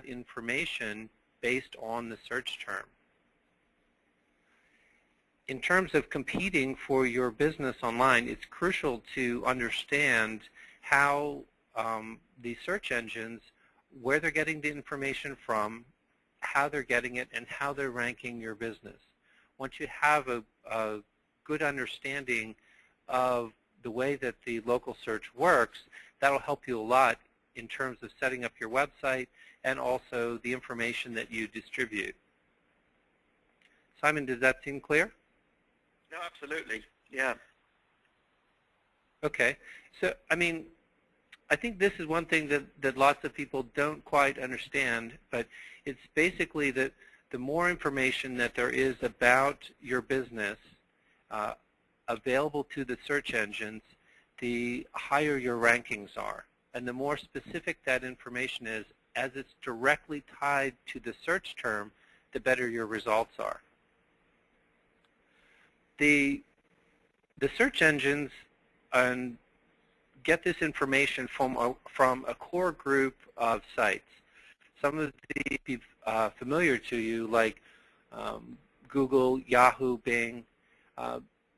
information based on the search term. In terms of competing for your business online, it's crucial to understand how the search engines, where they're getting the information from, how they're getting it, and how they're ranking your business. Once you have a good understanding of the way that the local search works, that'll help you a lot in terms of setting up your website and also the information that you distribute. Simon, does that seem clear? No, absolutely. Yeah. Okay. So, I mean, I think this is one thing that lots of people don't quite understand, but it's basically that the more information that there is about your business available to the search engines, the higher your rankings are. And the more specific that information is, as it's directly tied to the search term, the better your results are. The search engines get this information from a core group of sites. Some of these be familiar to you, like Google, Yahoo, Bing.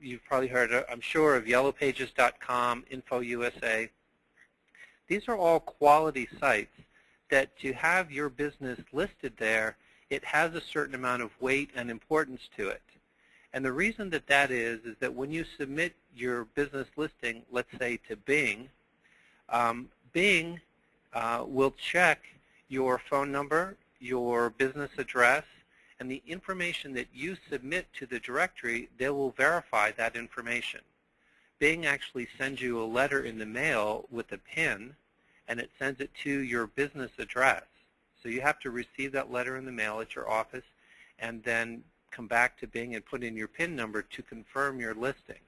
You've probably heard, I'm sure, of yellowpages.com, InfoUSA. These are all quality sites that to have your business listed there, it has a certain amount of weight and importance to it. And the reason that that is that when you submit your business listing, let's say to Bing, Bing will check your phone number, your business address, and the information that you submit to the directory, they will verify that information. Bing actually sends you a letter in the mail with a PIN, and it sends it to your business address. So you have to receive that letter in the mail at your office and then come back to Bing and put in your PIN number to confirm your listing.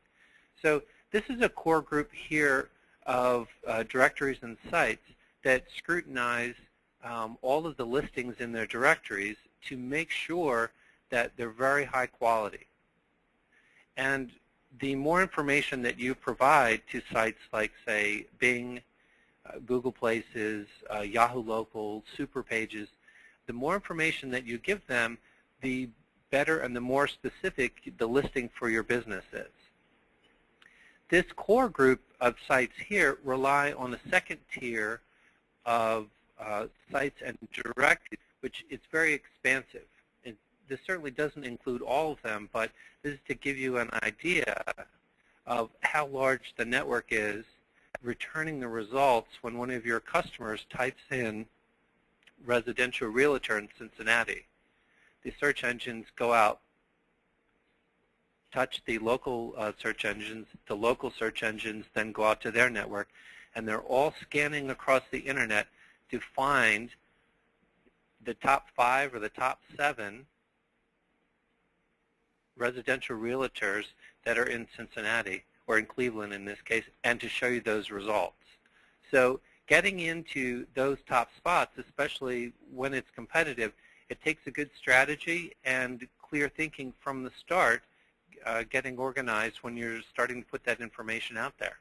So this is a core group here of directories and sites that scrutinize all of the listings in their directories to make sure that they're very high quality. And the more information that you provide to sites like, say, Bing, Google Places, Yahoo Local, Super Pages, the more information that you give them, the better and the more specific the listing for your business is. This core group of sites here rely on a second tier of sites and directories, which is very expansive. And this certainly doesn't include all of them, but this is to give you an idea of how large the network is, returning the results when one of your customers types in residential realtor in Cincinnati. The search engines go out, touch the local search engines, the local search engines then go out to their network, and they're all scanning across the internet to find the top 5 or the top 7 residential realtors that are in Cincinnati, or in Cleveland in this case, and to show you those results. So getting into those top spots, especially when it's competitive, it takes a good strategy and clear thinking from the start, getting organized when you're starting to put that information out there.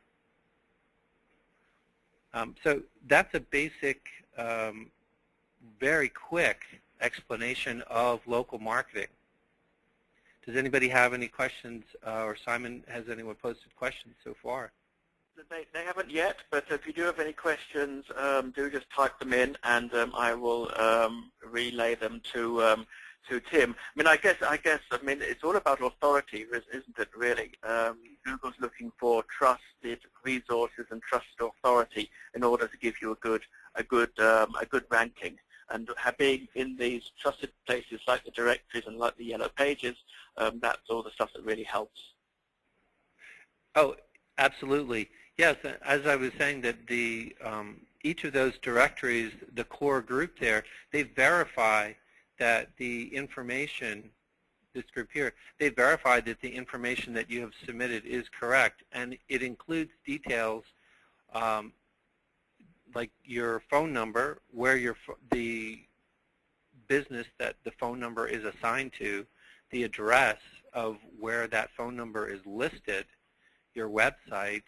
So that's a basic, very quick explanation of local marketing. Does anybody have any questions, or Simon, has anyone posted questions so far? They haven't yet, but if you do have any questions, do just type them in, and I will relay them to Tim. I mean, I guess, it's all about authority, isn't it? Really, Google's looking for trusted resources and trusted authority in order to give you a good ranking. And being in these trusted places like the directories and like the Yellow Pages, that's all the stuff that really helps. Oh, absolutely. Yes, as I was saying, that the each of those directories, the core group there, they verify that the information, this group here, they verify that the information that you have submitted is correct, and it includes details like your phone number, where the business that the phone number is assigned to, the address of where that phone number is listed, your website,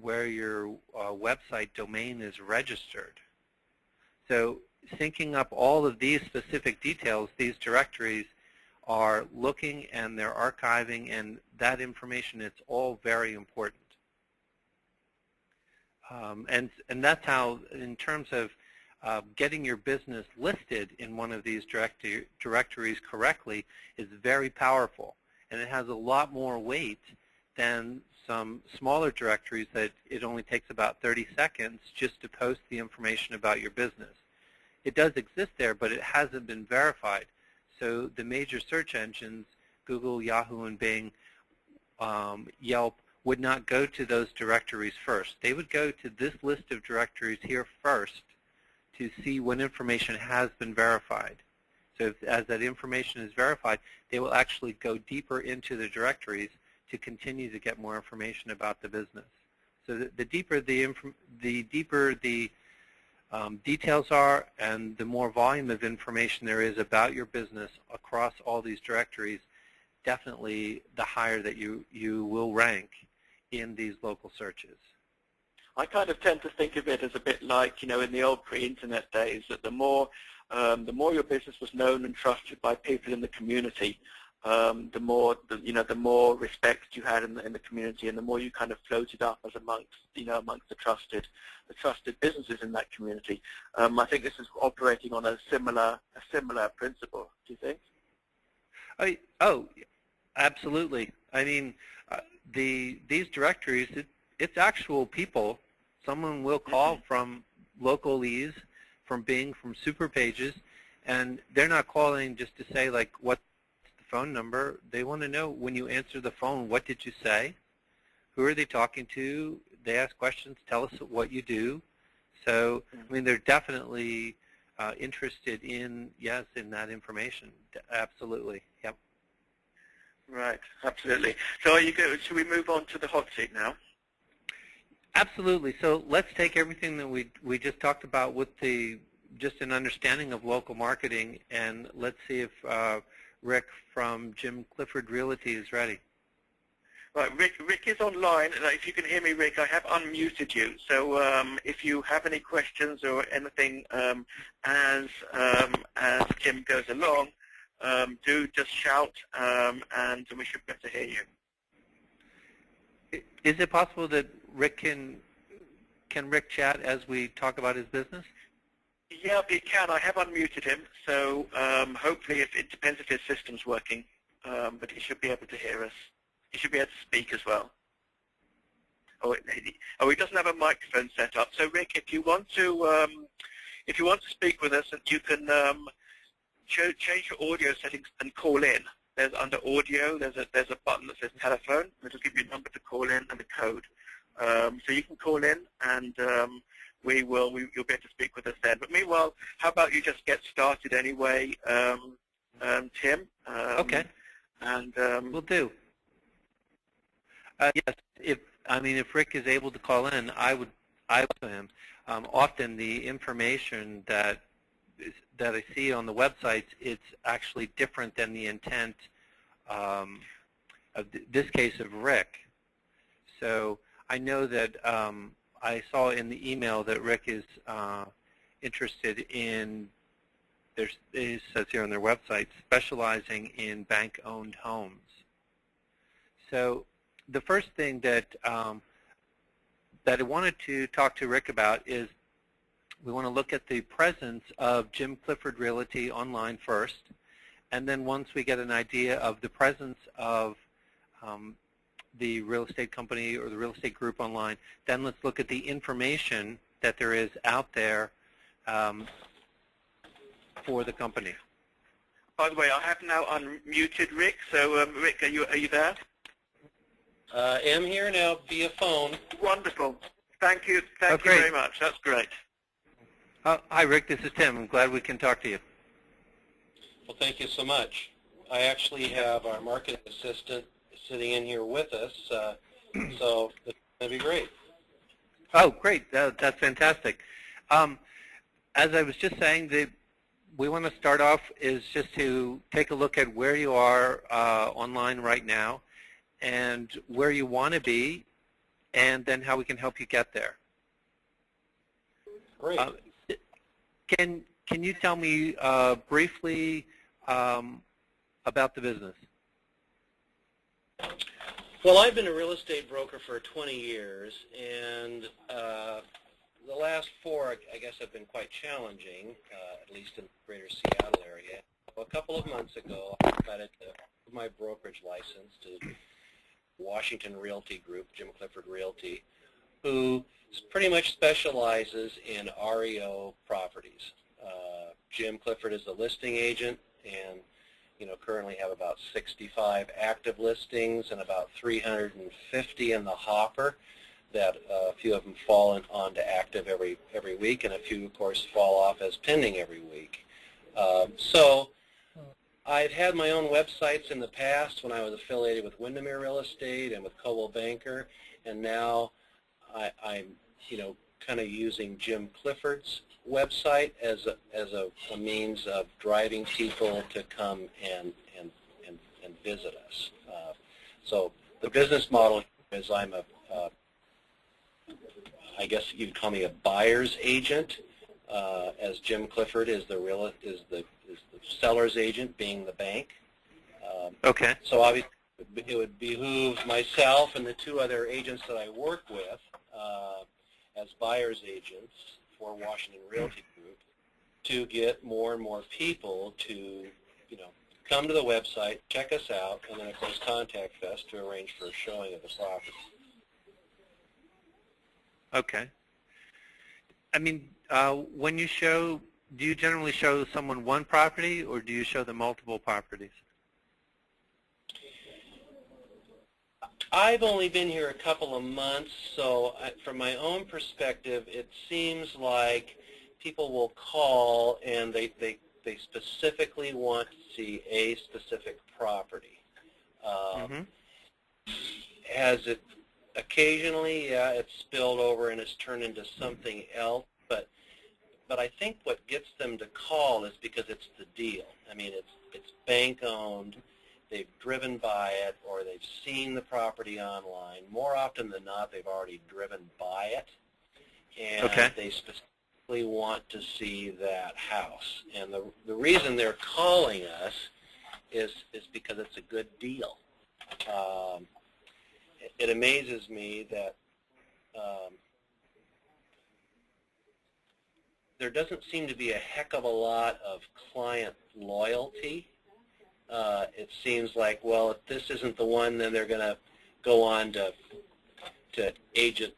where your website domain is registered. So syncing up all of these specific details, these directories are looking and they're archiving, and that information, it's all very important. And that's how, in terms of getting your business listed in one of these directories correctly, is very powerful. And it has a lot more weight than some smaller directories that it only takes about 30 seconds just to post the information about your business. It does exist there, but it hasn't been verified. So the major search engines, Google, Yahoo, and Bing, Yelp, would not go to those directories first. They would go to this list of directories here first to see what information has been verified. So as that information is verified, they will actually go deeper into the directories to continue to get more information about the business. So the deeper the details are, and the more volume of information there is about your business across all these directories, definitely the higher that you will rank in these local searches. I kind of tend to think of it as a bit like, in the old pre-internet days, that the more your business was known and trusted by people in the community, the more respect you had in the community, and the more you kind of floated up as amongst the trusted businesses in that community. I think this is operating on a similar principle. Do you think? Oh, absolutely. I mean, these directories, it's actual people. Someone will call from localese, from Bing, from Super Pages, and they're not calling just to say, like, what's the phone number. They want to know, when you answer the phone, what did you say? Who are they talking to? They ask questions. Tell us what you do. So, I mean, they're definitely interested in that information. Absolutely. Yep. Right. Absolutely. So, are you good? Should we move on to the hot seat now? Absolutely. So let's take everything that we just talked about with just an understanding of local marketing, and let's see if Rick from Jim Clifford Realty is ready. Right, Rick is online. If you can hear me, Rick, I have unmuted you. So if you have any questions or anything as Tim goes along, do just shout, and we should be able to hear you. Is it possible that Rick can Rick chat as we talk about his business? Yeah, he can. I have unmuted him, so hopefully it depends if his system's working, but he should be able to hear us. He should be able to speak as well. He doesn't have a microphone set up. So Rick, if you want to speak with us, you can change your audio settings and call in. There's under audio, there's a button that says telephone. It'll give you a number to call in and a code. So you can call in, and you'll be able to speak with us then. But meanwhile, how about you just get started anyway, Tim? Okay. And will do. Yes. If Rick is able to call in, I would to him. Often the information that I see on the websites, it's actually different than the intent of this case of Rick. So I know that I saw in the email that Rick is interested in, it says here on their website, specializing in bank-owned homes. So the first thing that I wanted to talk to Rick about is we want to look at the presence of Jim Clifford Realty online first, and then once we get an idea of the presence of the real estate company or the real estate group online, then let's look at the information that there is out there for the company. By the way, I have now unmuted Rick. So Rick, are you there? I am here now via phone. Wonderful. Thank you. Thank you very much. That's great. Hi, Rick. This is Tim. I'm glad we can talk to you. Well, thank you so much. I actually have our marketing assistant sitting in here with us, so it's going to be great. Oh, great. That's fantastic. As I was just saying, we want to start off is just to take a look at where you are online right now and where you want to be, and then how we can help you get there. Great. can you tell me briefly about the business? Well, I've been a real estate broker for 20 years, and the last 4, I guess, have been quite challenging, at least in the greater Seattle area. So a couple of months ago, I decided to give my brokerage license to Washington Realty Group, Jim Clifford Realty, who pretty much specializes in REO properties. Jim Clifford is the listing agent, and currently have about 65 active listings and about 350 in the hopper. That a few of them fall onto active every week, and a few, of course, fall off as pending every week. So I've had my own websites in the past when I was affiliated with Windermere Real Estate and with Coldwell Banker, and now I'm kind of using Jim Clifford's website as a means of driving people to come and visit us. So the business model is I'm I guess you'd call me a buyer's agent, as Jim Clifford is the seller's agent, being the bank. Okay. So obviously it would behoove myself and the 2 other agents that I work with as buyer's agents for Washington Realty Group to get more and more people to, come to the website, check us out, and then of course contact us to arrange for a showing of the property. Okay. I mean, when you show, do you generally show someone one property, or do you show them multiple properties? I've only been here a couple of months, so from my own perspective, it seems like people will call and they specifically want to see a specific property. Has it occasionally, yeah, it's spilled over and it's turned into something else, but I think what gets them to call is because it's the deal. I mean, it's bank-owned. They've driven by it, or they've seen the property online. More often than not, they've already driven by it, and they specifically want to see that house. And the reason they're calling us is because it's a good deal. It amazes me that there doesn't seem to be a heck of a lot of client loyalty. It seems like, well, if this isn't the one, then they're going to go on to agent,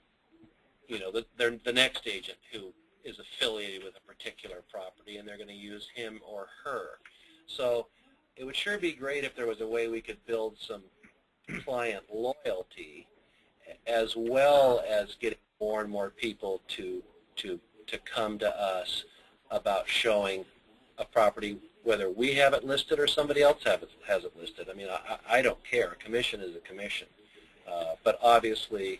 the next agent who is affiliated with a particular property, and they're going to use him or her. So it would sure be great if there was a way we could build some client loyalty, as well as getting more and more people to come to us about showing a property, whether we have it listed or somebody else has it listed. I mean, I don't care. A commission is a commission. But obviously,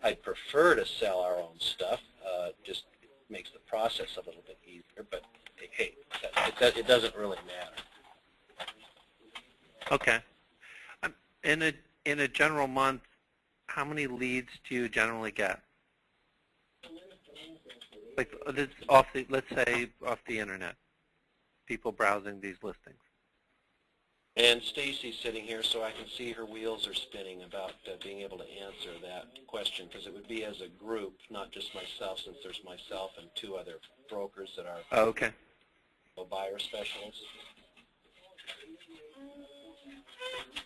I'd prefer to sell our own stuff. Just makes the process a little bit easier. But hey, it doesn't really matter. Okay. In a general month, how many leads do you generally get? Like let's say off the internet, people browsing these listings. And Stacy's sitting here, so I can see her wheels are spinning about being able to answer that question, because it would be as a group, not just myself, since there's myself and 2 other brokers that are buyer specialists.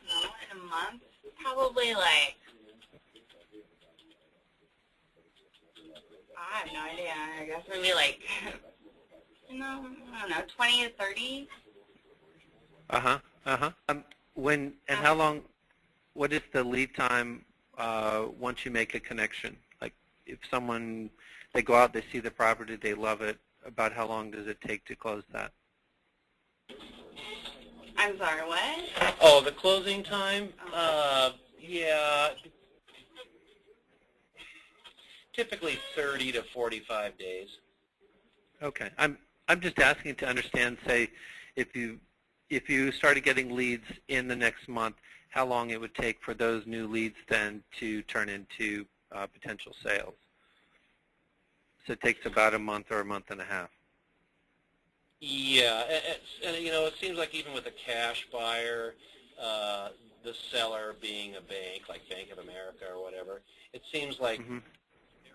No, in a month, probably like, I have no idea. I guess maybe like, I don't know, 20 to 30. How long? What is the lead time once you make a connection? Like, if they go out, they see the property, they love it. About how long does it take to close that? I'm sorry, what? Oh, the closing time? Yeah, typically 30 to 45 days. Okay, I'm just asking to understand. Say, if you started getting leads in the next month, how long it would take for those new leads then to turn into potential sales. So it takes about a month or a month and a half. Yeah, and you know, it seems like even with a cash buyer, the seller being a bank like Bank of America or whatever, it seems like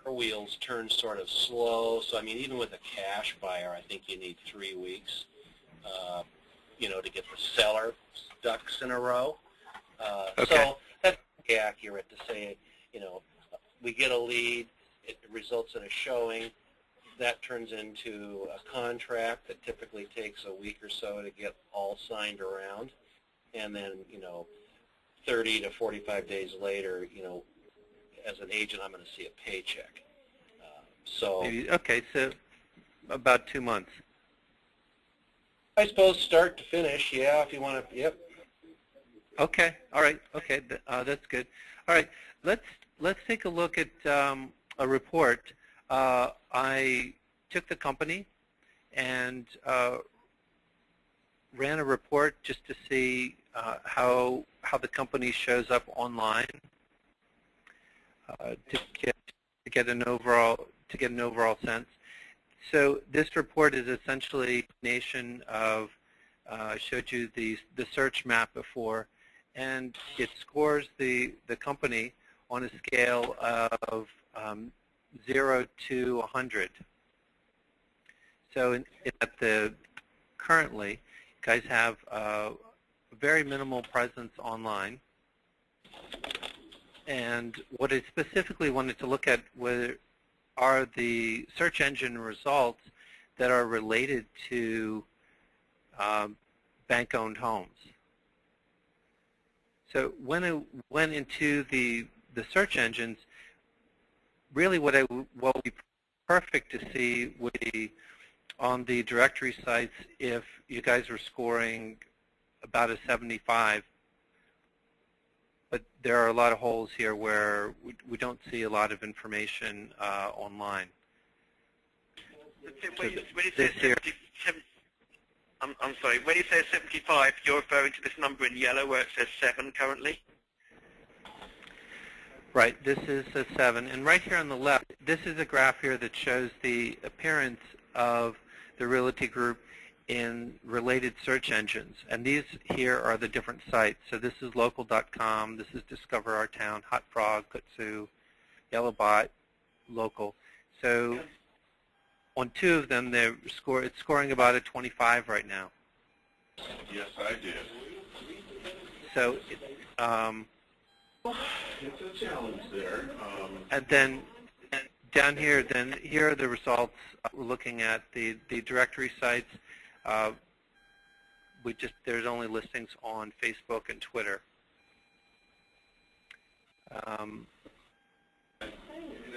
their wheels turn sort of slow. So I mean, even with a cash buyer, I think you need 3 weeks, you know, to get the seller ducks in a row. Okay. So that's accurate to say, you know, we get a lead, it results in a showing. That turns into a contract that typically takes a week or so to get all signed around. And then, you know, 30 to 45 days later, you know, as an agent, I'm going to see a paycheck. Maybe, okay, so about 2 months. I suppose start to finish, yeah, if you want to, yep. Okay, all right, okay, that's good. All right, let's take a look at a report. I took the company and ran a report just to see how the company shows up online to get an overall sense. So this report is essentially a combination of I showed you the search map before, and it scores the company on a scale of 0 to 100. So currently, you guys have very minimal presence online. And what I specifically wanted to look at are the search engine results that are related to bank-owned homes. So when I went into the search engines, really what would be perfect to see would be on the directory sites if you guys were scoring about a 75. But there are a lot of holes here where we don't see a lot of information online. When you say 70, I'm sorry, when you say 75, you're referring to this number in yellow where it says 7 currently? Right, this is a 7. And right here on the left, this is a graph here that shows the appearance of the Realty Group in related search engines. And these here are the different sites. So this is local.com, this is Discover Our Town, Hot Frog, Kutsu, Yellowbot, Local. So on 2 of them, it's scoring about a 25 right now. Yes, I did. So it's a challenge there. And then down here, here are the results. We're looking at the directory sites. There's only listings on Facebook and Twitter.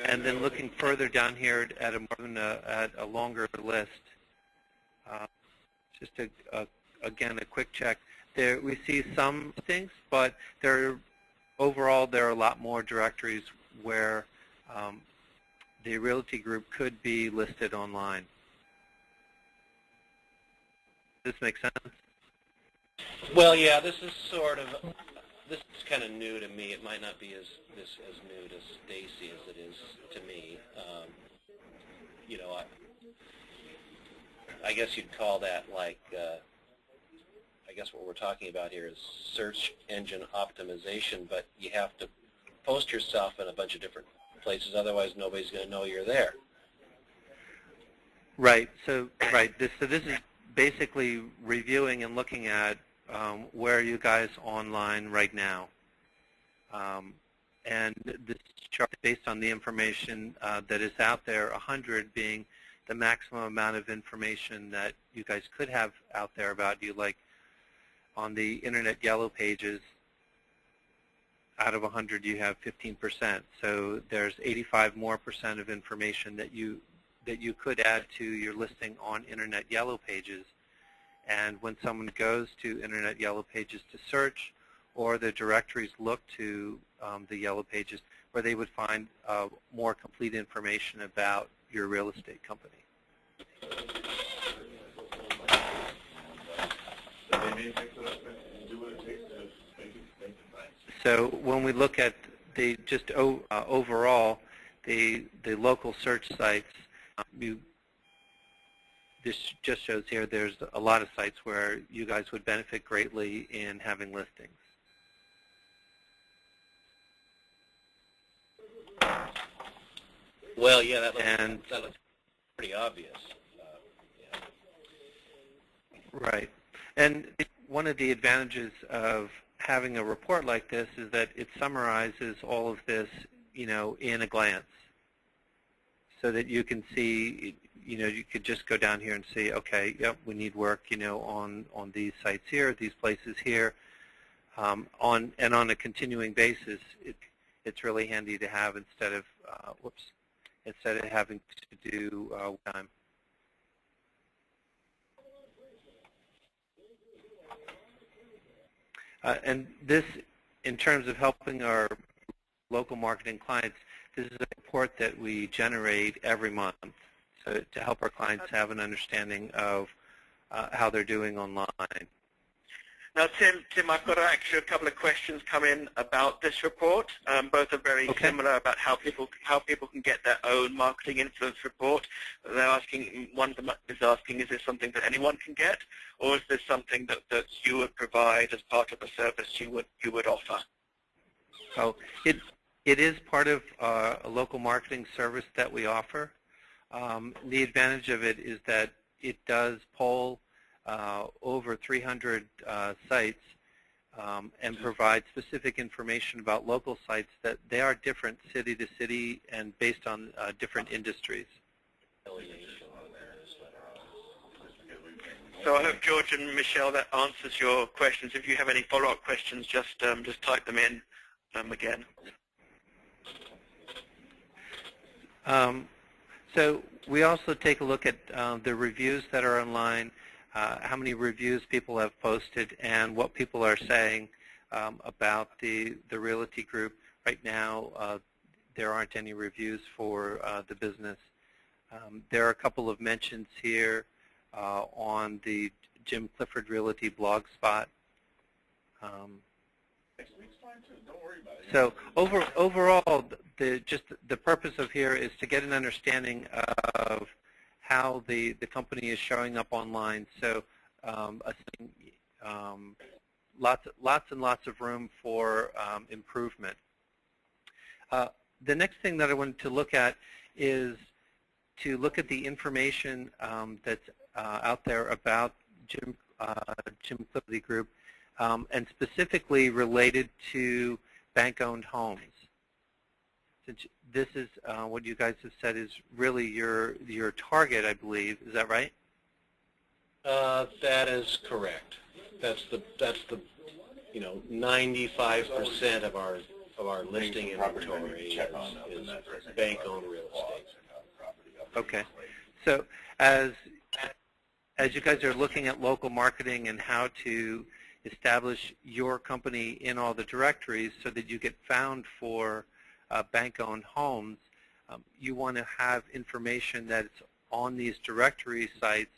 And then looking further down here at a longer list, just again a quick check. There we see some things, but overall there are a lot more directories where the Realty Group could be listed online. Does this make sense? Well, yeah, this is kind of new to me. It might not be as new to Stacy as it is to me. You know, I guess you'd call that like, I guess what we're talking about here is search engine optimization, but you have to post yourself in a bunch of different places, otherwise nobody's going to know you're there. Right. So this is basically reviewing and looking at where are you guys online right now. And this chart is based on the information that is out there, 100 being the maximum amount of information that you guys could have out there about you. Like on the Internet Yellow Pages, out of 100 you have 15%. So there's 85% more of information that you could add to your listing on Internet Yellow Pages. And when someone goes to Internet Yellow Pages to search, or the directories look to the Yellow Pages, where they would find more complete information about your real estate company. So when we look at the overall, the local search sites, this just shows here there's a lot of sites where you guys would benefit greatly in having listings. Well, yeah, that looks pretty obvious. Yeah. Right. And one of the advantages of having a report like this is that it summarizes all of this, in a glance, so that you can see, you could just go down here and see, okay, yep, we need work, on these sites here, these places here, on a continuing basis. It's really handy to have instead of having to do time. And this, in terms of helping our local marketing clients, this is a report that we generate every month, so to help our clients have an understanding of how they're doing online. Now, Tim, I've got actually a couple of questions come in about this report. Both are very similar about how people can get their own marketing influence report. They're asking, one of them is asking, is this something that anyone can get, or is this something that you would provide as part of a service you would offer? Oh, it is part of a local marketing service that we offer. The advantage of it is that it does poll over 300 sites and provide specific information about local sites that they are different city to city and based on different industries. So I hope, George and Michelle, that answers your questions. If you have any follow-up questions, just type them in again. So we also take a look at the reviews that are online, how many reviews people have posted, and what people are saying about the Realty Group. Right now, there aren't any reviews for the business. There are a couple of mentions here on the Jim Clifford Realty blog spot. So overall, the purpose of here is to get an understanding of how the company is showing up online. So lots and lots of room for improvement. The next thing that I wanted to look at is to look at the information that's out there about Jim Clifford Group, and specifically related to bank-owned homes. Since this is what you guys have said is really your target, I believe. Is that right? That is correct. That's the 95% of our listing inventory is bank-owned real estate. Okay. So as you guys are looking at local marketing and how to establish your company in all the directories so that you get found for bank-owned homes, you want to have information that's on these directory sites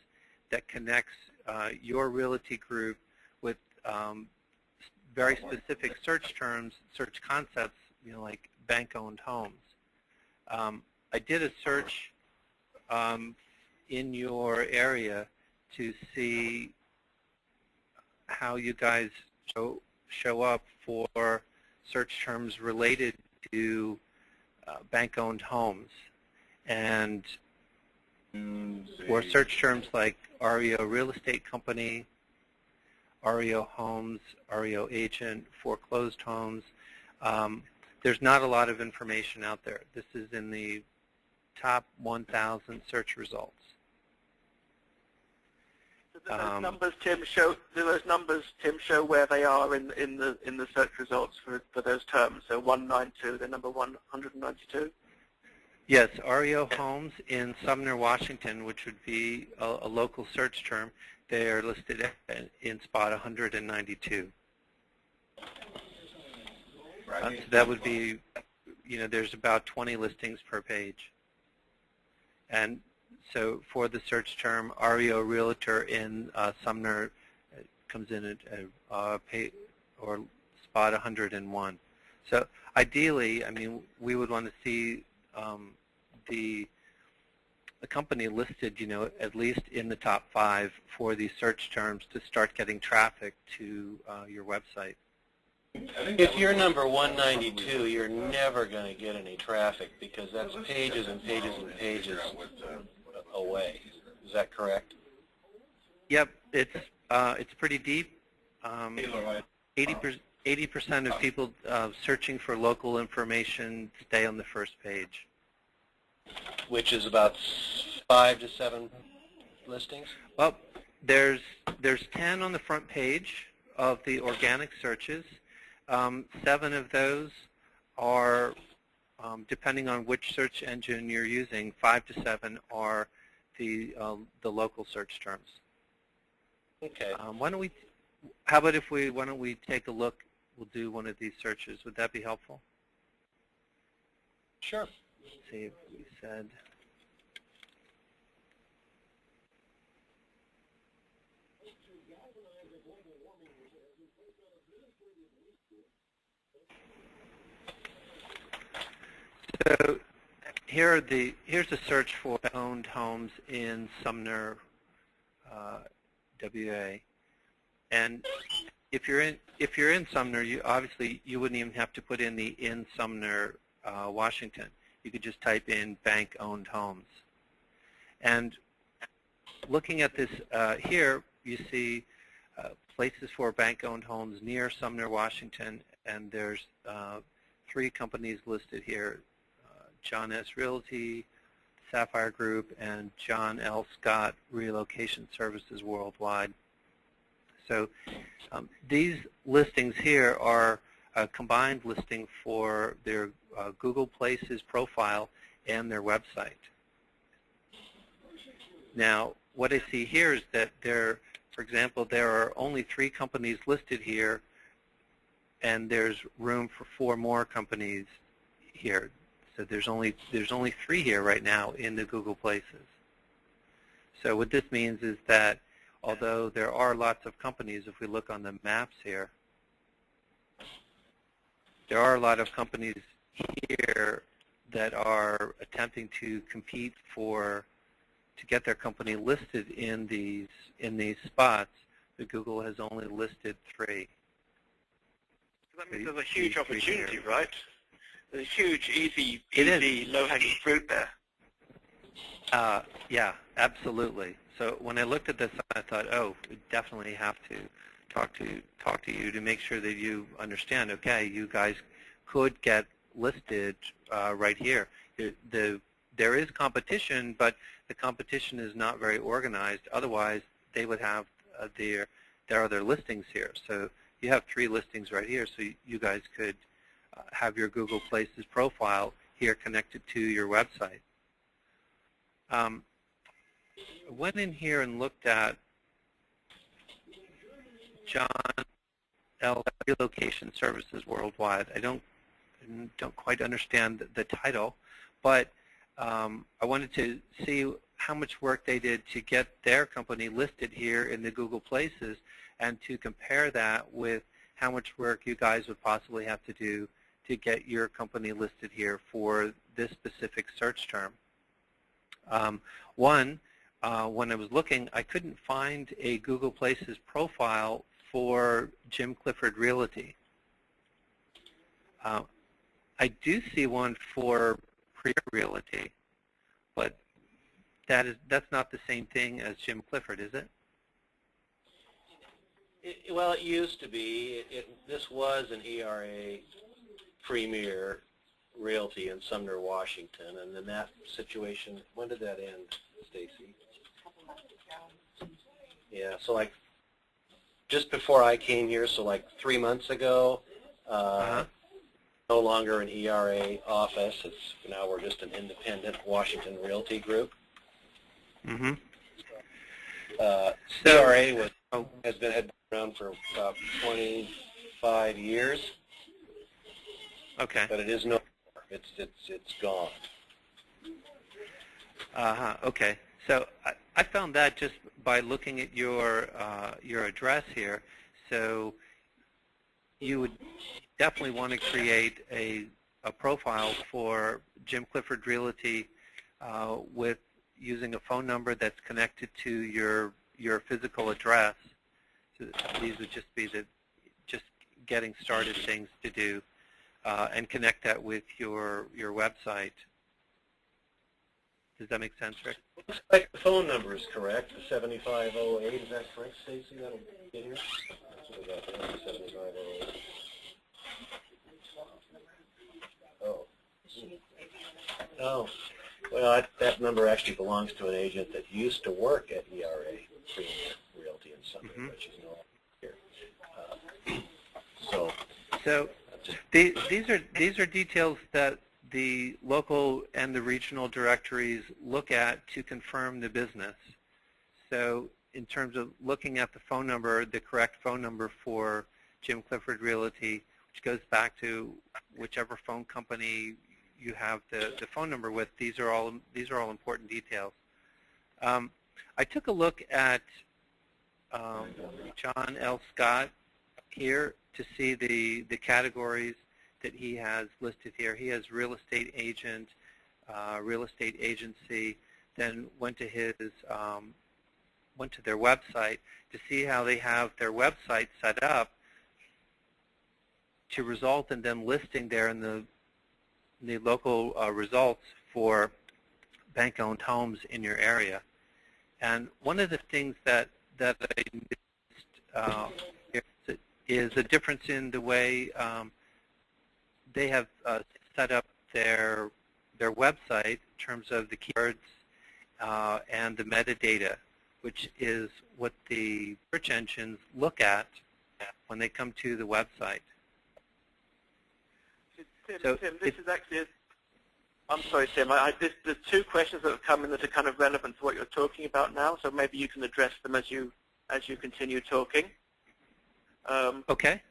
that connects your realty group with very specific search terms, search concepts, like bank-owned homes. I did a search in your area to see how you guys show up for search terms related to bank-owned homes, and for search terms like REO Real Estate Company, REO Homes, REO Agent, foreclosed homes. There's not a lot of information out there. This is in the top 1,000 search results. Do those numbers, Tim, show where they are in the search results for those terms? So 192, the number 192. Yes, REO Homes in Sumner, Washington, which would be a local search term, they are listed in spot 192. So that would be, there's about 20 listings per page. And so for the search term REO Realtor in Sumner, it comes in at spot 101. So ideally, we would want to see the a company listed, at least in the top 5 for these search terms to start getting traffic to your website. If you're number 192, you're never going to get any traffic because that's pages and pages and pages away. Is that correct? Yep, it's pretty deep. 80% of people searching for local information stay on the first page. Which is about 5 to 7 listings? Well, there's 10 on the front page of the organic searches. 7 of those are, depending on which search engine you're using, 5 to 7 are the local search terms. Okay. Why don't we take a look? We'll do one of these searches. Would that be helpful? Sure. Let's see if we said. So here's a search for owned homes in Sumner, WA, and if you're in Sumner, you wouldn't even have to put in the in Sumner, Washington. You could just type in bank-owned homes. And looking at this here, you see places for bank-owned homes near Sumner, Washington, and there's 3 companies listed here: John S. Realty, Sapphire Group, and John L. Scott Relocation Services Worldwide. So these listings here are a combined listing for their Google Places profile and their website. Now, what I see here is that for example, there are only 3 companies listed here, and there's room for 4 more companies here. So there's only 3 here right now in the Google Places. So what this means is that although there are lots of companies, if we look on the maps here, there are a lot of companies here that are attempting to compete to get their company listed in these spots, but Google has only listed 3. That means there's a huge opportunity, right? There's a huge, easy, low-hanging fruit there. Yeah, absolutely. So when I looked at this, I thought, oh, we definitely have to talk to you to make sure that you understand. Okay, you guys could get listed right here. There is competition, but the competition is not very organized. Otherwise, they would have their other listings here. So you have 3 listings right here, so you guys could have your Google Places profile here connected to your website. I went in here and looked at John L. Relocation Services Worldwide. I don't quite understand the title, but I wanted to see how much work they did to get their company listed here in the Google Places and to compare that with how much work you guys would possibly have to do to get your company listed here for this specific search term. When I was looking, I couldn't find a Google Places profile for Jim Clifford Realty. I do see one for Premier Realty, but that's not the same thing as Jim Clifford, is it? Well, it used to be. This was an ERA Premier Realty in Sumner, Washington, and then that situation, when did that end, Stacy? Yeah, so like just before I came here, so like 3 months ago, no longer an ERA office. Now we're just an independent Washington Realty Group. Mm-hmm. ERA has been around for about 25 years. Okay. But it is no more. It's gone. Okay. So I found that just by looking at your address here. So you would definitely want to create a profile for Jim Clifford Realty with using a phone number that's connected to your physical address. So these would just be the just getting started things to do, and connect that with your website. Does that make sense, Rick? Looks like the phone number is correct, the 7508. Is that correct, Stacy? That'll get here? That's what we got there, 7508. Oh. Oh. Well, that number actually belongs to an agent that used to work at ERA Premier Realty in Sunday, but she's no longer here. So these are details that the local and the regional directories look at to confirm the business. So in terms of looking at the phone number, the correct phone number for Jim Clifford Realty, which goes back to whichever phone company you have the phone number with, these are all important details. I took a look at John L. Scott here to see the categories that he has listed here. He has real estate agent, real estate agency, then went to their website to see how they have their website set up to result in them listing there in the local results for bank-owned homes in your area. And one of the things that I noticed is a difference in the way they have set up their website in terms of the keywords and the metadata, which is what the search engines look at when they come to the website. Tim, this is actually, I'm sorry, Tim, there's two questions that have come in that are kind of relevant to what you're talking about now, so maybe you can address them as you continue talking. Okay.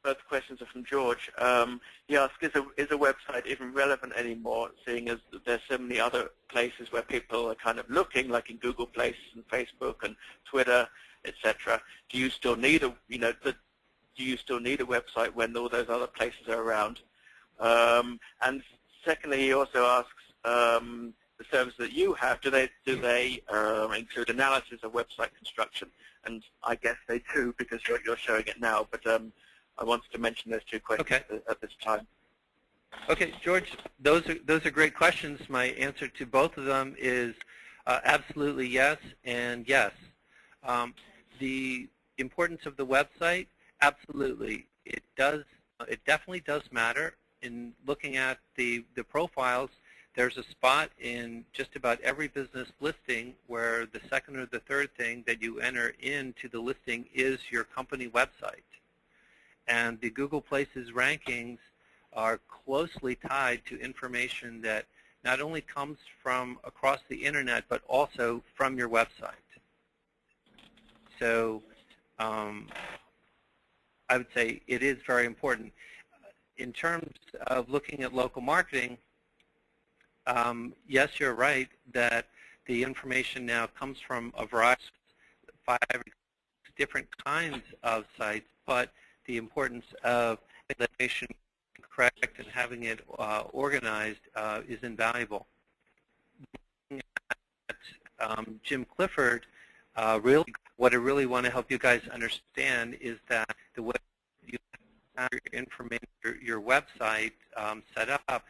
Both questions are from George. He asks, is a website even relevant anymore, seeing as there's so many other places where people are kind of looking, like in Google Places and Facebook and Twitter, etc. Do you still need a website when all those other places are around? And secondly, he also asks, the service that you have, do they include analysis of website construction? And I guess they do, because you're showing it now. But I wanted to mention those two questions at this time. Okay, George, those are great questions. My answer to both of them is absolutely yes and yes. The importance of the website, absolutely, it definitely does matter. In looking at the profiles, there's a spot in just about every business listing where the second or the third thing that you enter into the listing is your company website. And the Google Places rankings are closely tied to information that not only comes from across the internet, but also from your website. So I would say it is very important. In terms of looking at local marketing, yes, you're right that the information now comes from a variety of 5 different kinds of sites, but the importance of the information correct and having it organized is invaluable. Looking at Jim Clifford, really, what I really want to help you guys understand is that the way you have your information, your website set up,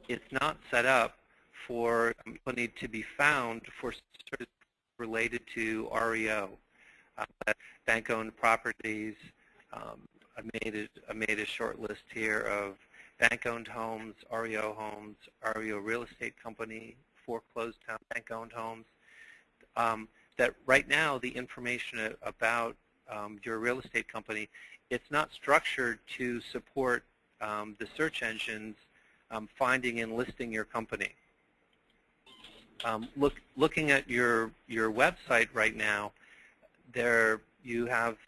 it's not set up for money to be found for services related to REO, bank-owned properties. I made a short list here of bank-owned homes, REO real estate company, foreclosed town bank-owned homes. That right now the information about your real estate company, it's not structured to support the search engines finding and listing your company. Looking at your website right now, there you have,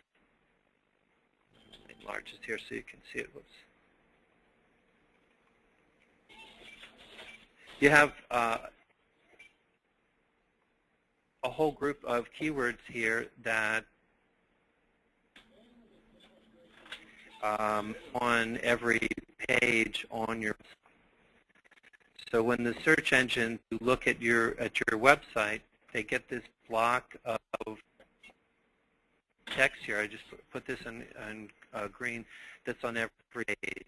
enlarge this here so you can see it. Whoops. You have a whole group of keywords here that on every page on your. So when the search engine look at your website, they get this block of text here. I just put this in green. That's on every page.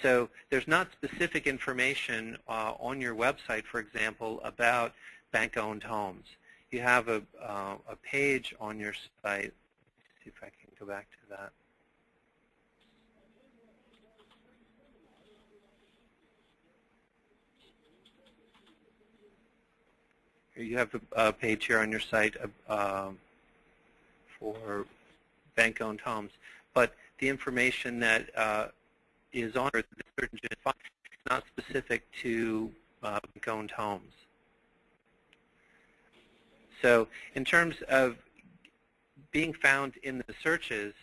So there's not specific information on your website, for example, about bank-owned homes. You have a page on your site. Let's see if I can go back to that. You have a page here on your site for bank-owned homes, but the information that is on the search engine is not specific to bank-owned homes. So in terms of being found in the searches,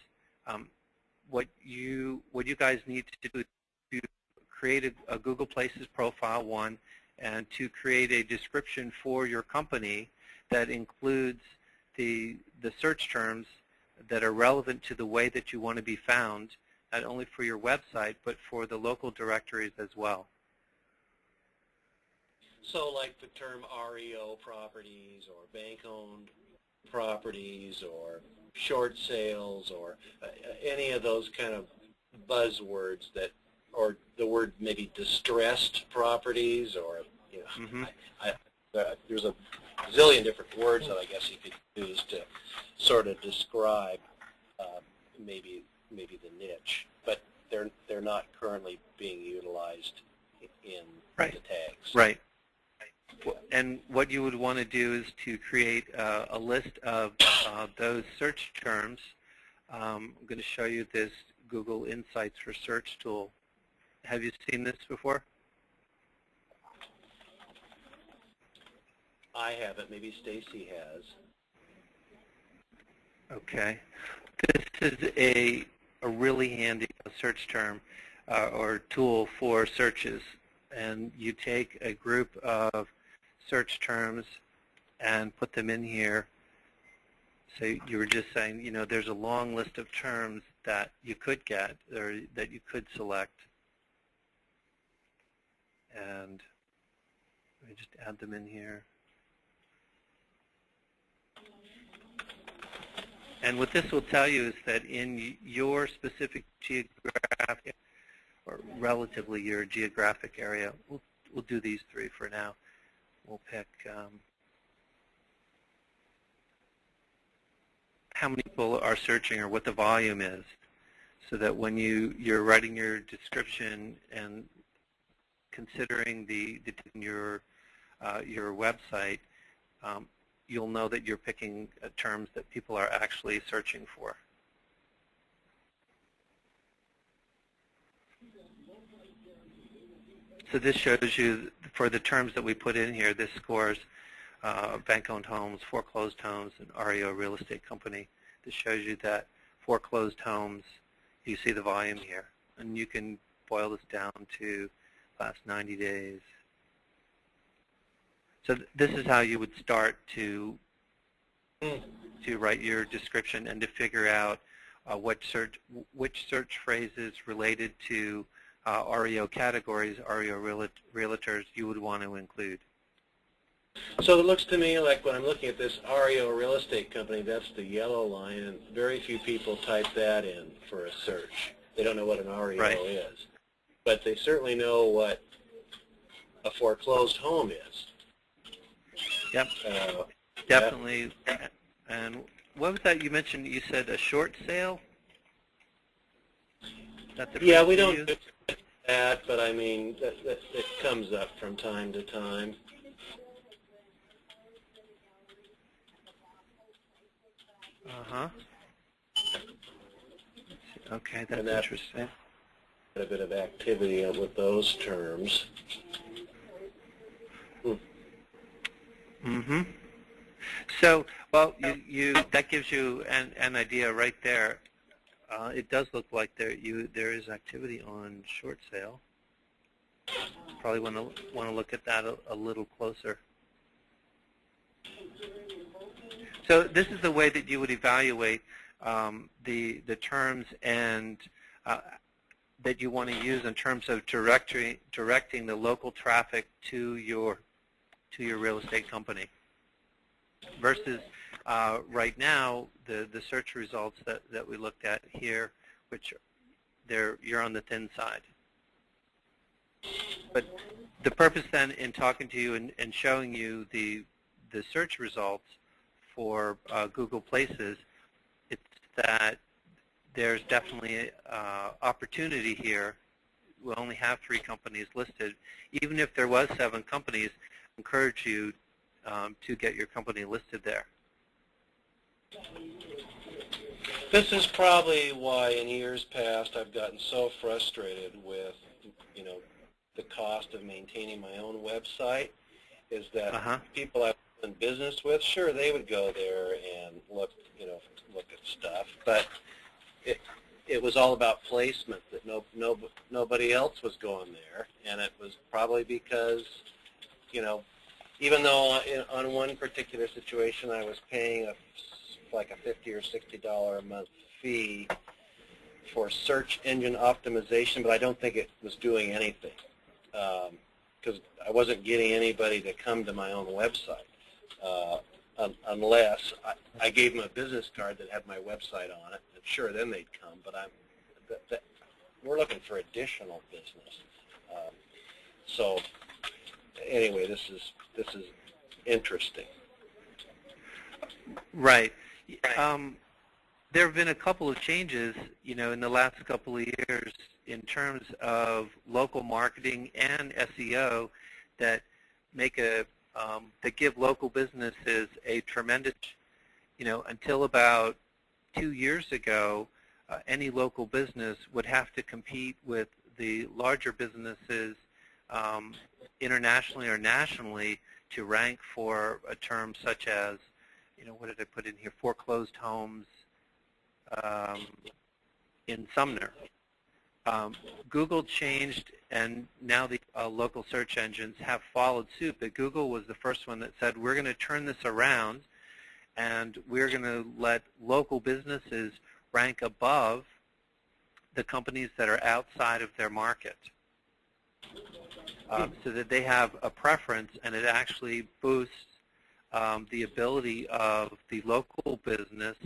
what you guys need to do is to create a Google Places profile, one, and to create a description for your company that includes the search terms that are relevant to the way that you want to be found, not only for your website, but for the local directories as well. So like the term REO properties or bank-owned properties or short sales or any of those kind of buzzwords that, or the word maybe distressed properties, or, you know, there's a zillion different words that I guess you could use to sort of describe maybe the niche, but they're not currently being utilized in the tags. Right. And what you would want to do is to create a list of those search terms. I'm going to show you this Google Insights for Search tool. Have you seen this before? I haven't. Maybe Stacy has. Okay. This is a really handy search term or tool for searches. And you take a group of search terms and put them in here. So you were just saying, you know, there's a long list of terms that you could get or that you could select. And let me just add them in here. And what this will tell you is that in your specific geographic, or relatively your geographic area, we'll do these three for now. We'll pick how many people are searching or what the volume is, so that when you're writing your description and considering your website, you'll know that you're picking terms that people are actually searching for. So this shows you, for the terms that we put in here, this scores bank-owned homes, foreclosed homes, and REO real estate company. This shows you that foreclosed homes, you see the volume here. And you can boil this down to last 90 days. So this is how you would start to write your description and to figure out which search phrases related to REO categories, REO realtors you would want to include. So it looks to me like when I'm looking at this REO real estate company, that's the yellow line, and very few people type that in for a search. They don't know what an REO is. But they certainly know what a foreclosed home is. Yep, definitely. Yeah. And what was that you mentioned? You said a short sale? Yeah, we don't do that, but I mean, it comes up from time to time. Uh-huh. Okay, that's interesting. A bit of activity with those terms. Mm-hmm. So, well, that gives you an idea right there. It does look like there is activity on short sale. Probably want to look at that a little closer. So this is the way that you would evaluate the terms and that you want to use in terms of directing the local traffic to your real estate company. Versus right now, the search results that we looked at here, which you're on the thin side. But the purpose then in talking to you and showing you the search results for Google Places, it's that there's definitely opportunity here. We only have 3 companies listed. Even if there was 7 companies, I encourage you to get your company listed there. This is probably why in years past I've gotten so frustrated with, the cost of maintaining my own website, is that people I've done business with, sure, they would go there and look at stuff, but it was all about placement, that nobody else was going there, and it was probably because, even though on one particular situation I was paying like a $50 or $60 a month fee for search engine optimization, but I don't think it was doing anything because I wasn't getting anybody to come to my own website unless I gave them a business card that had my website on it. And sure, then they'd come, but we're looking for additional business. So anyway, this is interesting. Right. There have been a couple of changes, in the last couple of years in terms of local marketing and SEO that make that give local businesses a tremendous, until about 2 years ago, any local business would have to compete with the larger businesses internationally or nationally to rank for a term such as, what did I put in here, foreclosed homes in Sumner. Google changed, and now the local search engines have followed suit, but Google was the first one that said, we're going to turn this around, and we're going to let local businesses rank above the companies that are outside of their market, so that they have a preference, and it actually boosts the ability of the local business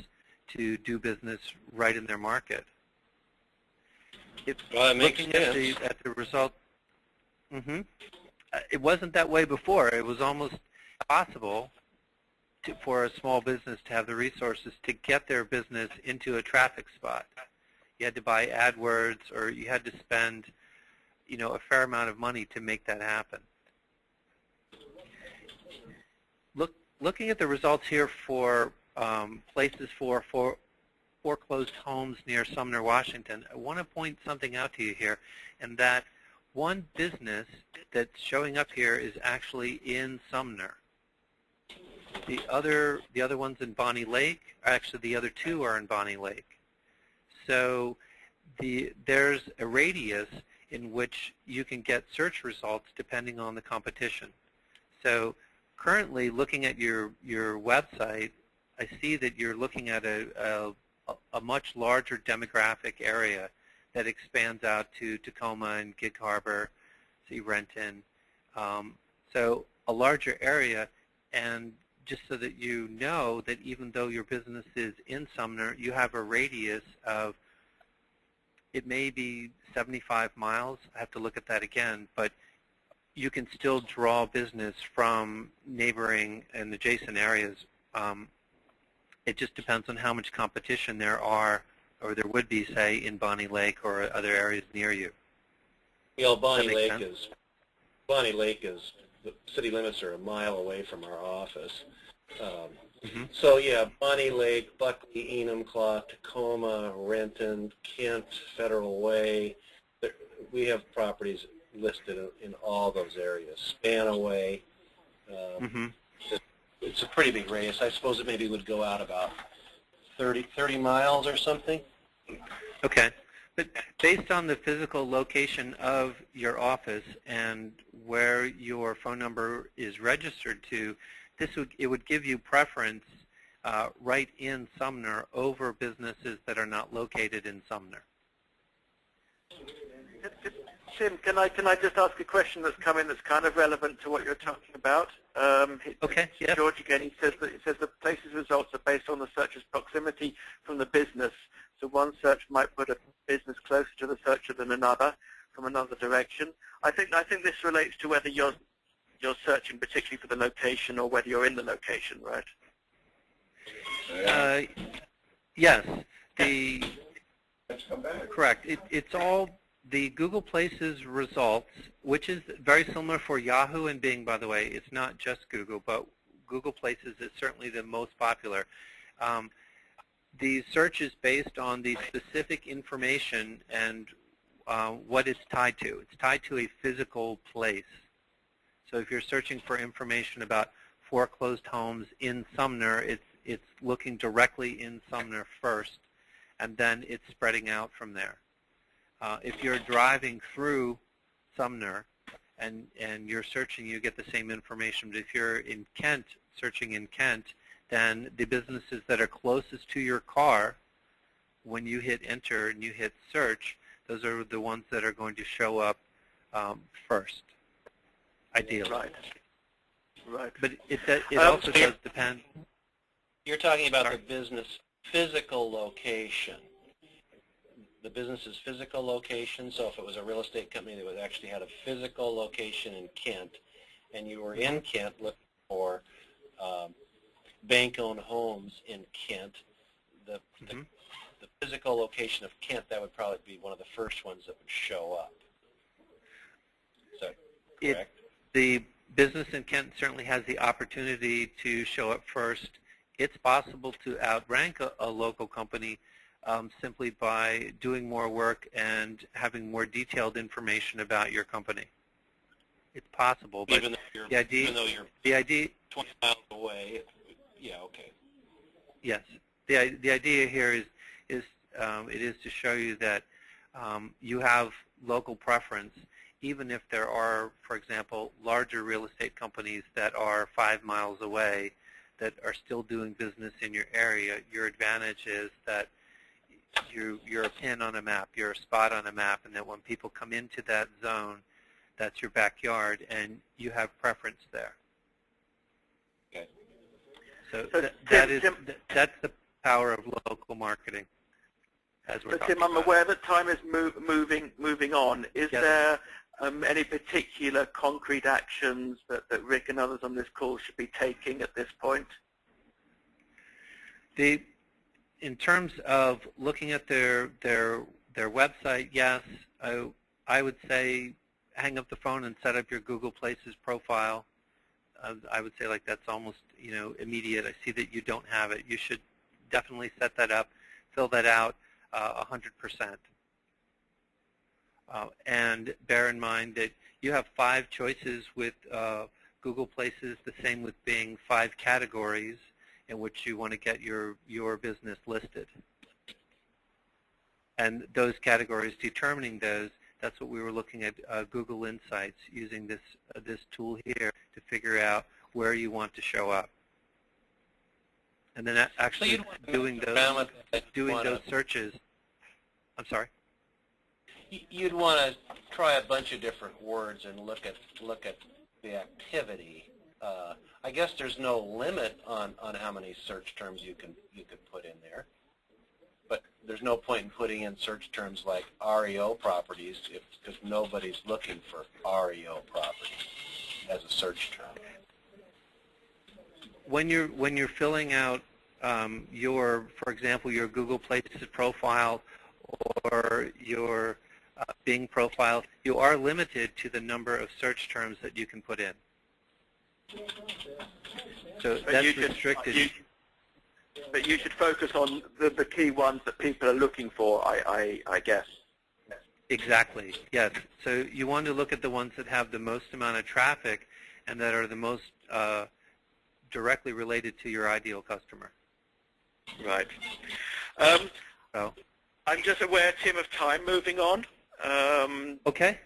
to do business right in their market. Well, it makes sense. At the result, it wasn't that way before. It was almost impossible for a small business to have the resources to get their business into a traffic spot. You had to buy AdWords, or you had to spend, a fair amount of money to make that happen. Looking at the results here for places for foreclosed homes near Sumner, Washington, I want to point something out to you here, and that one business that's showing up here is actually in Sumner. The other ones in Bonnie Lake, actually the other 2 are in Bonnie Lake. So there's a radius in which you can get search results depending on the competition. So currently, looking at your website, I see that you're looking at a much larger demographic area that expands out to Tacoma and Gig Harbor, see Renton. So a larger area, and just so that you know that even though your business is in Sumner, you have a radius of, it may be 75 miles. I have to look at that again, but you can still draw business from neighboring and adjacent areas. It just depends on how much competition there are, or there would be, say, in Bonnie Lake or other areas near you. Bonnie Lake is, the city limits are a mile away from our office. So yeah, Bonnie Lake, Buckley, Enumclaw, Tacoma, Renton, Kent, Federal Way. We have properties listed in all those areas. Spanaway. It's a pretty big radius. I suppose it maybe would go out about 30 miles or something. Okay. But based on the physical location of your office and where your phone number is registered to, it would give you preference right in Sumner over businesses that are not located in Sumner. Tim, can I just ask a question that's come in that's kind of relevant to what you're talking about? Okay. Yeah. George again, he says the place's results are based on the searcher's proximity from the business. So one search might put a business closer to the searcher than another from another direction. I think this relates to whether you're searching particularly for the location or whether you're in the location, right? Yes. Let's come back. Correct. It's all the Google Places results, which is very similar for Yahoo and Bing, by the way. It's not just Google, but Google Places is certainly the most popular. The search is based on the specific information and what it's tied to. It's tied to a physical place. So if you're searching for information about foreclosed homes in Sumner, it's looking directly in Sumner first, and then it's spreading out from there. If you're driving through Sumner and you're searching, you get the same information. But if you're in Kent, searching in Kent, then the businesses that are closest to your car, when you hit enter and you hit search, those are the ones that are going to show up first, ideally. Right. Right. But it also does depend. You're talking about the business physical location. The business's physical location, so if it was a real estate company that actually had a physical location in Kent, and you were in Kent looking for bank-owned homes in Kent, the physical location of Kent, that would probably be one of the first ones that would show up. Is that correct? The business in Kent certainly has the opportunity to show up first. It's possible to outrank a local company simply by doing more work and having more detailed information about your company. It's possible, but even though you're 20 miles away, yeah, okay. Yes, the idea here is it is to show you that you have local preference, even if there are, for example, larger real estate companies that are 5 miles away that are still doing business in your area. Your advantage is that you're a pin on a map, you're a spot on a map, and that when people come into that zone, that's your backyard, and you have preference there. Okay. So that's the power of local marketing. As we're Tim, I'm aware that time is moving on. Is there any particular concrete actions that Rick and others on this call should be taking at this point? In terms of looking at their website, yes, I would say hang up the phone and set up your Google Places profile. I would say like that's almost immediate. I see that you don't have it. You should definitely set that up, fill that out 100%. And bear in mind that you have 5 choices with Google Places, the same with Bing, 5 categories in which you want to get your business listed. And those categories, determining those, that's what we were looking at Google Insights, using this tool here to figure out where you want to show up. And then actually doing those searches. I'm sorry? You'd want to try a bunch of different words and look at the activity. I guess there's no limit on how many search terms you could put in there, but there's no point in putting in search terms like REO properties because nobody's looking for REO properties as a search term. When you're filling out for example, your Google Places profile or your Bing profile, you are limited to the number of search terms that you can put in. So that's restricted. But you should focus on the key ones that people are looking for, I guess. Exactly, yes. So you want to look at the ones that have the most amount of traffic and that are the most directly related to your ideal customer. Right. So. I'm just aware, Tim, of time. Moving on. Okay.